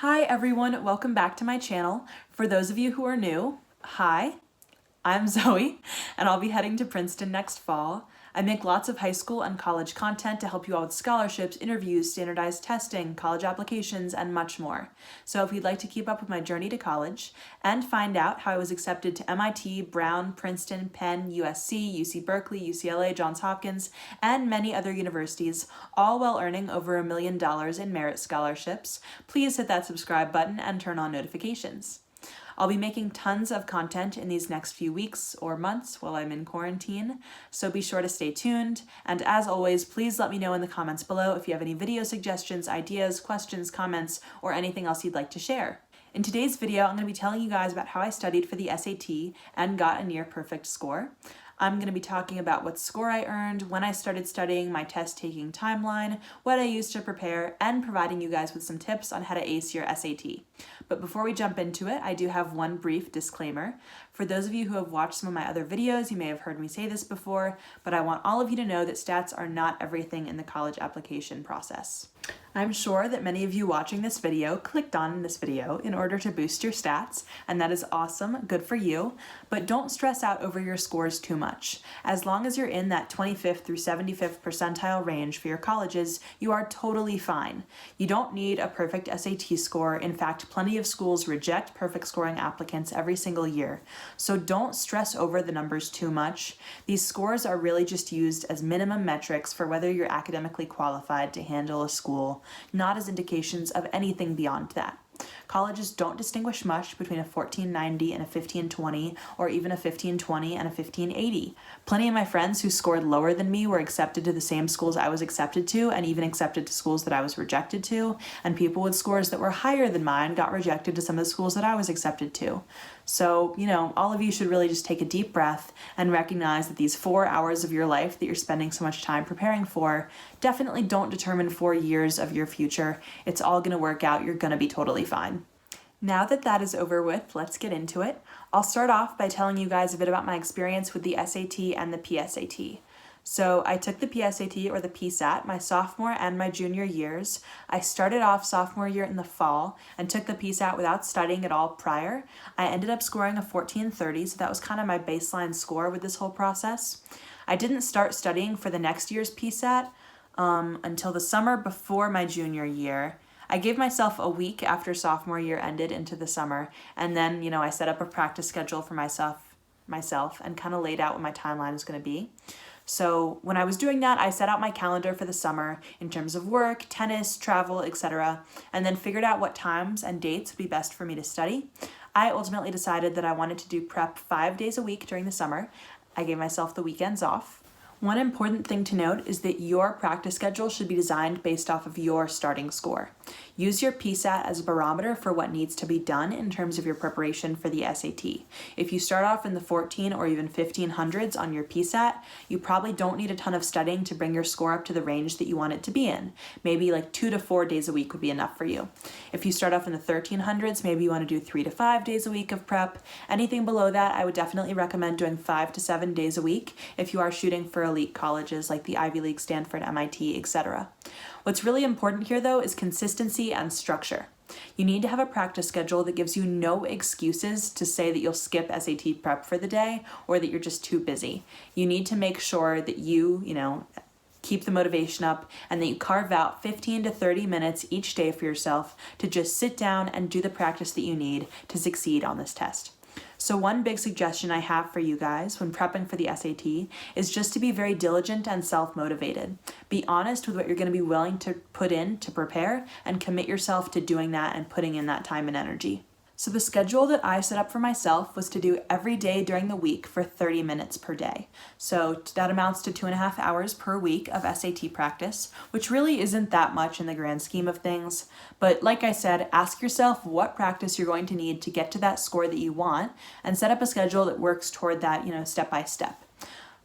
Hi everyone, welcome back to my channel. For those of you who are new, hi, I'm Zoe, and I'll be heading to Princeton next fall. I make lots of high school and college content to help you all with scholarships, interviews, standardized testing, college applications, and much more. So if you'd like to keep up with my journey to college and find out how I was accepted to MIT, Brown, Princeton, Penn, USC, UC Berkeley, UCLA, Johns Hopkins, and many other universities, all while earning over $1 million in merit scholarships, please hit that subscribe button and turn on notifications. I'll be making tons of content in these next few weeks or months while I'm in quarantine, so be sure to stay tuned. And as always, please let me know in the comments below if you have any video suggestions, ideas, questions, comments, or anything else you'd like to share. In today's video, I'm going to be telling you guys about how I studied for the SAT and got a near perfect score. I'm going to be talking about what score I earned, when I started studying, my test-taking timeline, what I used to prepare, and providing you guys with some tips on how to ace your SAT. But before we jump into it, I do have one brief disclaimer. For those of you who have watched some of my other videos, you may have heard me say this before, but I want all of you to know that stats are not everything in the college application process. I'm sure that many of you watching this video clicked on this video in order to boost your stats, and that is awesome, good for you, but don't stress out over your scores too much. As long as you're in that 25th through 75th percentile range for your colleges, you are totally fine. You don't need a perfect SAT score. In fact, plenty of schools reject perfect scoring applicants every single year. So don't stress over the numbers too much. These scores are really just used as minimum metrics for whether you're academically qualified to handle a school, not as indications of anything beyond that. Colleges don't distinguish much between a 1490 and a 1520, or even a 1520 and a 1580. Plenty of my friends who scored lower than me were accepted to the same schools I was accepted to, and even accepted to schools that I was rejected to, and people with scores that were higher than mine got rejected to some of the schools that I was accepted to. So, all of you should really just take a deep breath and recognize that these 4 hours of your life that you're spending so much time preparing for definitely don't determine 4 years of your future. It's all going to work out. You're going to be totally fine. Now that that is over with, let's get into it. I'll start off by telling you guys a bit about my experience with the SAT and the PSAT. So I took the PSAT or the PSAT my sophomore and my junior years. I started off sophomore year in the fall and took the PSAT without studying at all prior. I ended up scoring a 1430, so that was kind of my baseline score with this whole process. I didn't start studying for the next year's PSAT until the summer before my junior year. I gave myself a week after sophomore year ended into the summer, and then, I set up a practice schedule for myself and kind of laid out what my timeline is going to be. So when I was doing that, I set out my calendar for the summer in terms of work, tennis, travel, etc., and then figured out what times and dates would be best for me to study. I ultimately decided that I wanted to do prep 5 days a week during the summer. I gave myself the weekends off. One important thing to note is that your practice schedule should be designed based off of your starting score. Use your PSAT as a barometer for what needs to be done in terms of your preparation for the SAT. If you start off in the 14 or even 1500s on your PSAT, you probably don't need a ton of studying to bring your score up to the range that you want it to be in. Maybe like 2 to 4 days a week would be enough for you. If you start off in the 1300s, maybe you want to do 3 to 5 days a week of prep. Anything below that, I would definitely recommend doing 5 to 7 days a week if you are shooting for elite colleges like the Ivy League, Stanford, MIT, etc. What's really important here, though, is consistency and structure. You need to have a practice schedule that gives you no excuses to say that you'll skip SAT prep for the day or that you're just too busy. You need to make sure that you keep the motivation up and that you carve out 15 to 30 minutes each day for yourself to just sit down and do the practice that you need to succeed on this test. So one big suggestion I have for you guys when prepping for the SAT is just to be very diligent and self-motivated. Be honest with what you're going to be willing to put in to prepare and commit yourself to doing that and putting in that time and energy. So the schedule that I set up for myself was to do every day during the week for 30 minutes per day. So that amounts to 2.5 hours per week of SAT practice, which really isn't that much in the grand scheme of things. But like I said, ask yourself what practice you're going to need to get to that score that you want and set up a schedule that works toward that, step by step.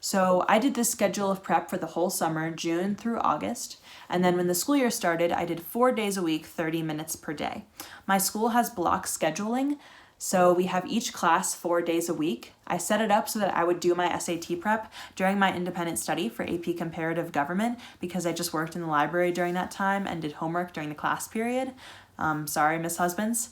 So I did this schedule of prep for the whole summer, June through August, and then when the school year started, I did 4 days a week, 30 minutes per day. My school has block scheduling, So we have each class 4 days a week. I set it up so that I would do my SAT prep during my independent study for AP Comparative Government because I just worked in the library during that time and did homework during the class period. Sorry, Miss Husbands.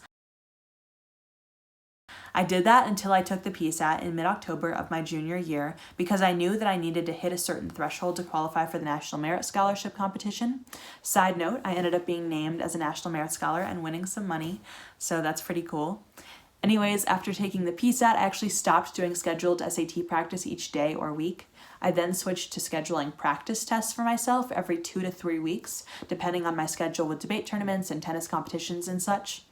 I did that until I took the PSAT in mid-October of my junior year because I knew that I needed to hit a certain threshold to qualify for the National Merit Scholarship competition. Side note, I ended up being named as a National Merit Scholar and winning some money, so that's pretty cool. Anyways, after taking the PSAT, I actually stopped doing scheduled SAT practice each day or week. I then switched to scheduling practice tests for myself every 2 to 3 weeks, depending on my schedule with debate tournaments and tennis competitions and such.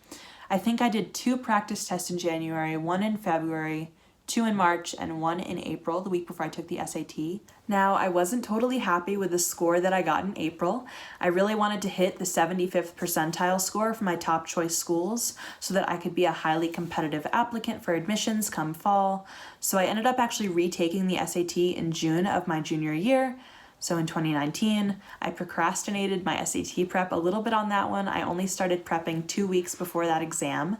I think I did 2 practice tests in January, 1 in February, 2 in March, and 1 in April, the week before I took the SAT. Now, I wasn't totally happy with the score that I got in April. I really wanted to hit the 75th percentile score for my top choice schools so that I could be a highly competitive applicant for admissions come fall. So I ended up actually retaking the SAT in June of my junior year. So in 2019, I procrastinated my SAT prep a little bit on that one. I only started prepping 2 weeks before that exam.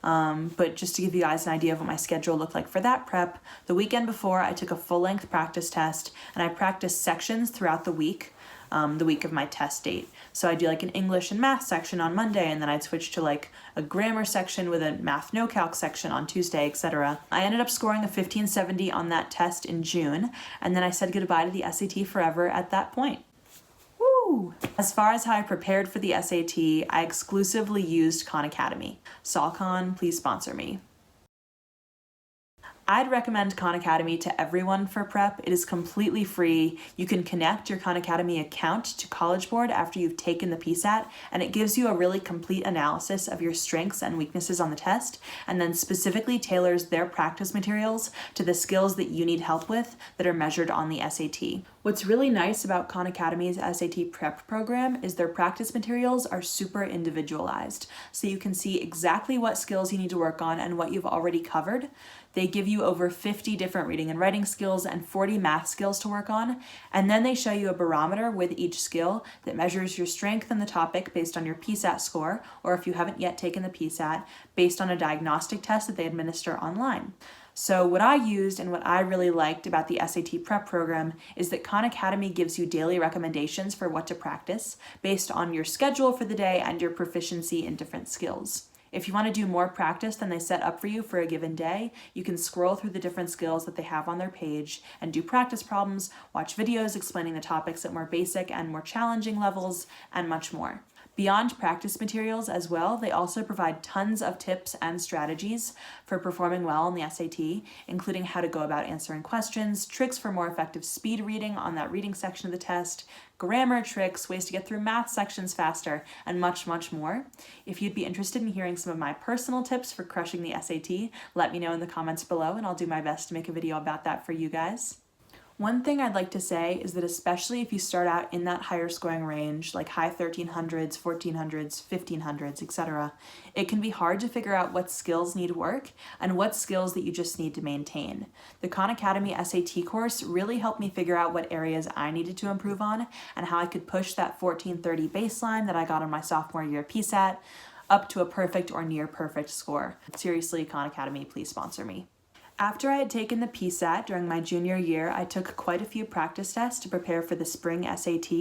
But just to give you guys an idea of what my schedule looked like for that prep, the weekend before I took a full-length practice test and I practiced sections throughout the week of my test date. So I'd do like an English and math section on Monday, and then I'd switch to like a grammar section with a math no calc section on Tuesday, etc. I ended up scoring a 1570 on that test in June, and then I said goodbye to the SAT forever at that point. Woo! As far as how I prepared for the SAT, I exclusively used Khan Academy. SolCon, please sponsor me. I'd recommend Khan Academy to everyone for prep. It is completely free. You can connect your Khan Academy account to College Board after you've taken the PSAT, and it gives you a really complete analysis of your strengths and weaknesses on the test, and then specifically tailors their practice materials to the skills that you need help with that are measured on the SAT. What's really nice about Khan Academy's SAT prep program is their practice materials are super individualized, so you can see exactly what skills you need to work on and what you've already covered. They give you over 50 different reading and writing skills and 40 math skills to work on, and then they show you a barometer with each skill that measures your strength in the topic based on your PSAT score, or if you haven't yet taken the PSAT, based on a diagnostic test that they administer online. So what I used and what I really liked about the SAT prep program is that Khan Academy gives you daily recommendations for what to practice based on your schedule for the day and your proficiency in different skills. If you want to do more practice than they set up for you for a given day, you can scroll through the different skills that they have on their page and do practice problems, watch videos explaining the topics at more basic and more challenging levels, and much more. Beyond practice materials as well, they also provide tons of tips and strategies for performing well on the SAT, including how to go about answering questions, tricks for more effective speed reading on that reading section of the test, grammar tricks, ways to get through math sections faster, and much, much more. If you'd be interested in hearing some of my personal tips for crushing the SAT, let me know in the comments below and I'll do my best to make a video about that for you guys. One thing I'd like to say is that especially if you start out in that higher scoring range, like high 1300s, 1400s, 1500s, etc., it can be hard to figure out what skills need work and what skills that you just need to maintain. The Khan Academy SAT course really helped me figure out what areas I needed to improve on and how I could push that 1430 baseline that I got on my sophomore year PSAT up to a perfect or near perfect score. Seriously, Khan Academy, please sponsor me. After I had taken the PSAT during my junior year, I took quite a few practice tests to prepare for the spring SAT.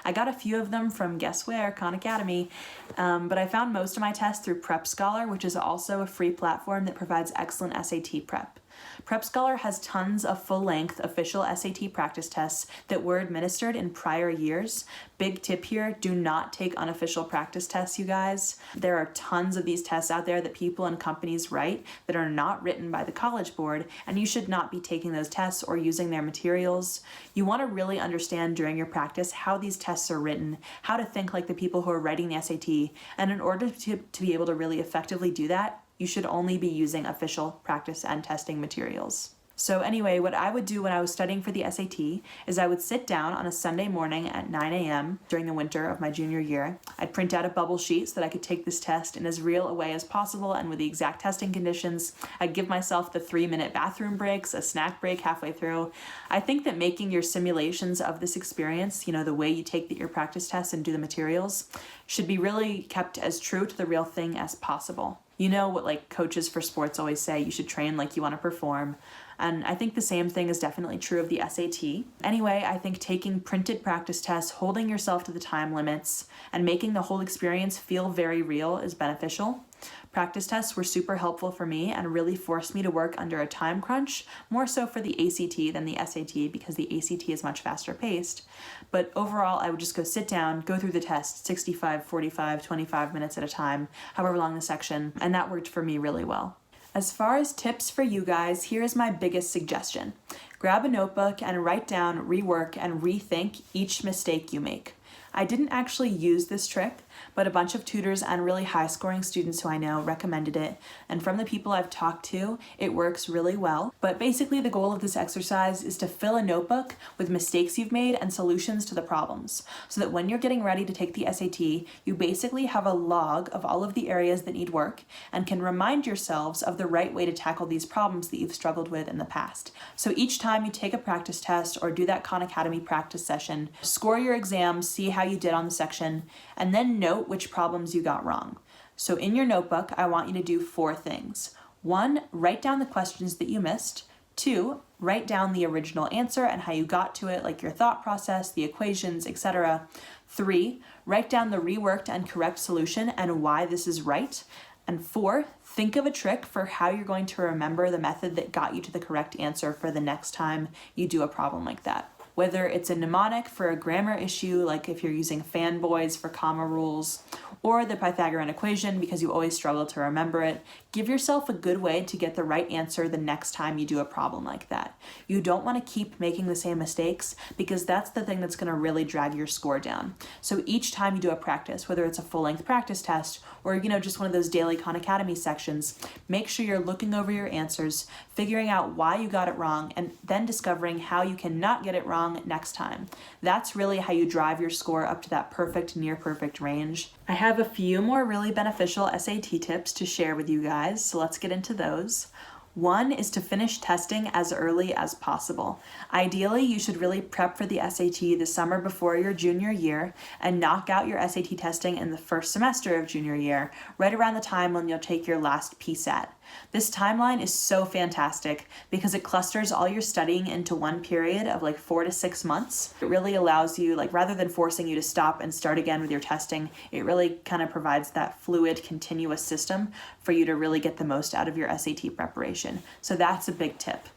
I got a few of them from, guess where, Khan Academy, but I found most of my tests through Prep Scholar, which is also a free platform that provides excellent SAT prep. Prep Scholar has tons of full-length official SAT practice tests that were administered in prior years. Big tip here, do not take unofficial practice tests, you guys. There are tons of these tests out there that people and companies write that are not written by the College Board, and you should not be taking those tests or using their materials. You want to really understand during your practice how these tests are written, how to think like the people who are writing the SAT, and in order to be able to really effectively do that, you should only be using official practice and testing materials. So anyway, what I would do when I was studying for the SAT is I would sit down on a Sunday morning at 9 a.m. during the winter of my junior year. I'd print out a bubble sheet so that I could take this test in as real a way as possible and with the exact testing conditions. I'd give myself the 3-minute bathroom breaks, a snack break halfway through. I think that making your simulations of this experience, the way you take your practice tests and do the materials, should be really kept as true to the real thing as possible. You know what like coaches for sports always say, you should train like you want to perform. And I think the same thing is definitely true of the SAT. Anyway, I think taking printed practice tests, holding yourself to the time limits, and making the whole experience feel very real is beneficial. Practice tests were super helpful for me and really forced me to work under a time crunch, more so for the ACT than the SAT because the ACT is much faster paced. But overall, I would just go sit down, go through the test, 65, 45, 25 minutes at a time, however long the section, and that worked for me really well. As far as tips for you guys, here is my biggest suggestion. Grab a notebook and write down, rework, and rethink each mistake you make. I didn't actually use this trick, but a bunch of tutors and really high-scoring students who I know recommended it, and from the people I've talked to, it works really well. But basically the goal of this exercise is to fill a notebook with mistakes you've made and solutions to the problems, so that when you're getting ready to take the SAT, you basically have a log of all of the areas that need work and can remind yourselves of the right way to tackle these problems that you've struggled with in the past. So each time you take a practice test or do that Khan Academy practice session, score your exam, see how you did on the section, and then note which problems you got wrong. So in your notebook, I want you to do 4 things. 1, write down the questions that you missed. 2, write down the original answer and how you got to it, like your thought process, the equations, etc. 3, write down the reworked and correct solution and why this is right. And 4, think of a trick for how you're going to remember the method that got you to the correct answer for the next time you do a problem like that. Whether it's a mnemonic for a grammar issue, like if you're using fanboys for comma rules, or the Pythagorean equation because you always struggle to remember it, give yourself a good way to get the right answer the next time you do a problem like that. You don't want to keep making the same mistakes because that's the thing that's going to really drag your score down. So each time you do a practice, whether it's a full-length practice test or just one of those daily Khan Academy sections, make sure you're looking over your answers, figuring out why you got it wrong, and then discovering how you can not get it wrong next time. That's really how you drive your score up to that perfect, near perfect range. I have a few more really beneficial SAT tips to share with you guys, so let's get into those. 1 is to finish testing as early as possible. Ideally, you should really prep for the SAT the summer before your junior year and knock out your SAT testing in the first semester of junior year, right around the time when you'll take your last PSAT. This timeline is so fantastic because it clusters all your studying into one period of like 4 to 6 months. It really allows you, rather than forcing you to stop and start again with your testing, it really kind of provides that fluid, continuous system for you to really get the most out of your SAT preparation. So that's a big tip.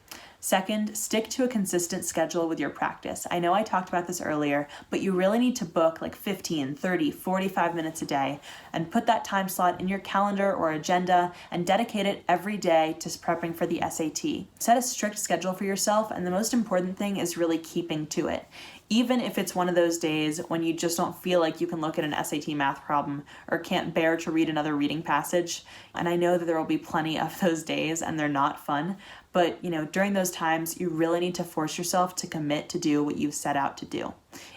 Second, stick to a consistent schedule with your practice. I know I talked about this earlier, but you really need to book like 15, 30, 45 minutes a day and put that time slot in your calendar or agenda and dedicate it every day to prepping for the SAT. Set a strict schedule for yourself, and the most important thing is really keeping to it. Even if it's one of those days when you just don't feel like you can look at an SAT math problem or can't bear to read another reading passage, and I know that there will be plenty of those days and they're not fun, but during those times, you really need to force yourself to commit to do what you've set out to do.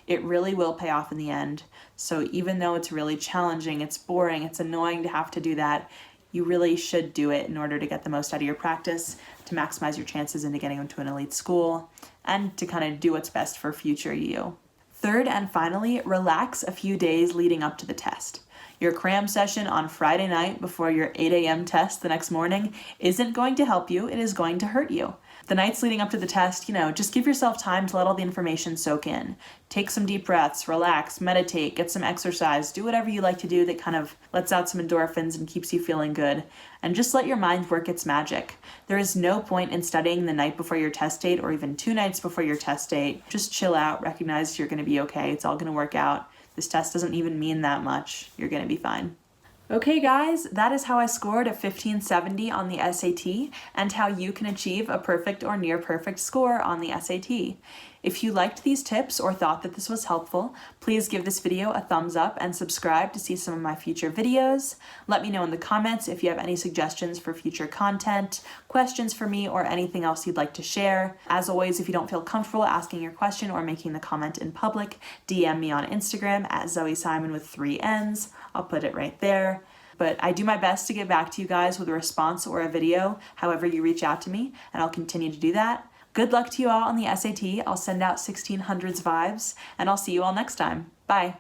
It really will pay off in the end. So even though it's really challenging, it's boring, it's annoying to have to do that, you really should do it in order to get the most out of your practice, to maximize your chances into getting into an elite school, and to kind of do what's best for future you. Third and finally, relax a few days leading up to the test. Your cram session on Friday night before your 8 a.m. test the next morning isn't going to help you, it is going to hurt you. The nights leading up to the test, just give yourself time to let all the information soak in. Take some deep breaths, relax, meditate, get some exercise, do whatever you like to do that kind of lets out some endorphins and keeps you feeling good. And just let your mind work its magic. There is no point in studying the night before your test date or even 2 nights before your test date. Just chill out, recognize you're going to be okay, it's all going to work out. This test doesn't even mean that much. You're going to be fine. Okay guys, that is how I scored a 1570 on the SAT and how you can achieve a perfect or near perfect score on the SAT. If you liked these tips or thought that this was helpful, please give this video a thumbs up and subscribe to see some of my future videos. Let me know in the comments if you have any suggestions for future content, questions for me, or anything else you'd like to share. As always, if you don't feel comfortable asking your question or making the comment in public, DM me on Instagram at Zoe Simon with 3 N's. I'll put it right there. But I do my best to get back to you guys with a response or a video, however you reach out to me, and I'll continue to do that. Good luck to you all on the SAT. I'll send out 1600s vibes, and I'll see you all next time. Bye.